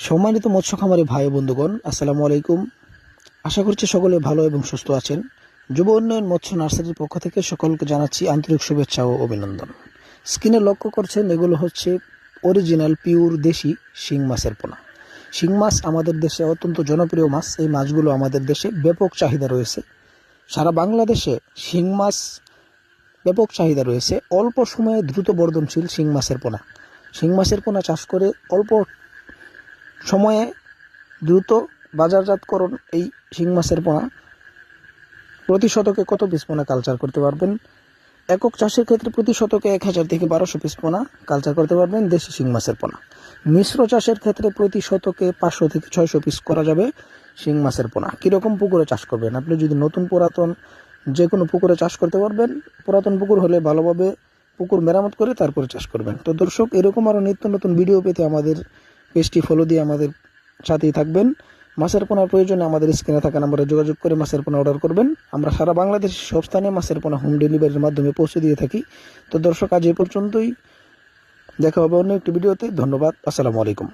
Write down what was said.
সম্মানিত মৎস্য খামারি ভাই ও বন্ধুগণ, আসসালামু আলাইকুম। আশা করছি সকলে ভালো এবং সুস্থ আছেন। যুব উন্নয়ন মৎস্য নার্সারির পক্ষ থেকে সকলকে জানাচ্ছি আন্তরিক শুভেচ্ছা ও অভিনন্দন। স্ক্রিনে লক্ষ্য করছেন, এগুলো হচ্ছে অরিজিনাল পিওর দেশি শিং মাছের পোনা। শিং মাছ আমাদের দেশে অত্যন্ত জনপ্রিয় মাছ। এই মাছগুলো আমাদের দেশে ব্যাপক চাহিদা রয়েছে। সারা বাংলাদেশে শিং মাছ ব্যাপক চাহিদা রয়েছে। অল্প সময়ে দ্রুত বর্ধনশীল শিং মাছের পোনা। শিং মাছের পোনা চাষ করে অল্প সময়ে দ্রুত বাজারজাতকরণ এই শিং মাছের পোনা। প্রতি শতকে কত পিস পোনা কালচার করতে পারবেন? একক চাষের ক্ষেত্রে প্রতি শতকে 1000 থেকে 1200 পিস পোনা কালচার করতে পারবেন দেশি শিং মাছের পোনা। মিশ্র চাষের ক্ষেত্রে প্রতি শতকে 500 থেকে 600 পিস করা যাবে শিং মাছের পোনা। কীরকম পুকুরে চাষ করবেন? আপনি যদি নতুন পুরাতন যে কোনো পুকুরে চাষ করতে পারবেন। পুরাতন পুকুর হলে ভালোভাবে পুকুর মেরামত করে তারপরে চাষ করবেন। তো দর্শক, এরকম আরও নিত্য নতুন ভিডিও পেতে আমাদের পেজটি ফলো দিয়ে আমাদের সাথেই থাকবেন। মাছের পোনার প্রয়োজনে আমাদের স্ক্রিনে থাকা নম্বরে যোগাযোগ করে মাছের পোনা অর্ডার করবেন। আমরা সারা বাংলাদেশের সব স্থানে মাছের পোনা হোম ডেলিভারির মাধ্যমে পৌঁছে দিয়ে থাকি। তো দর্শক, আজ এই পর্যন্তই। দেখা হবে অন্য একটি ভিডিওতে। ধন্যবাদ। আসসালামু আলাইকুম।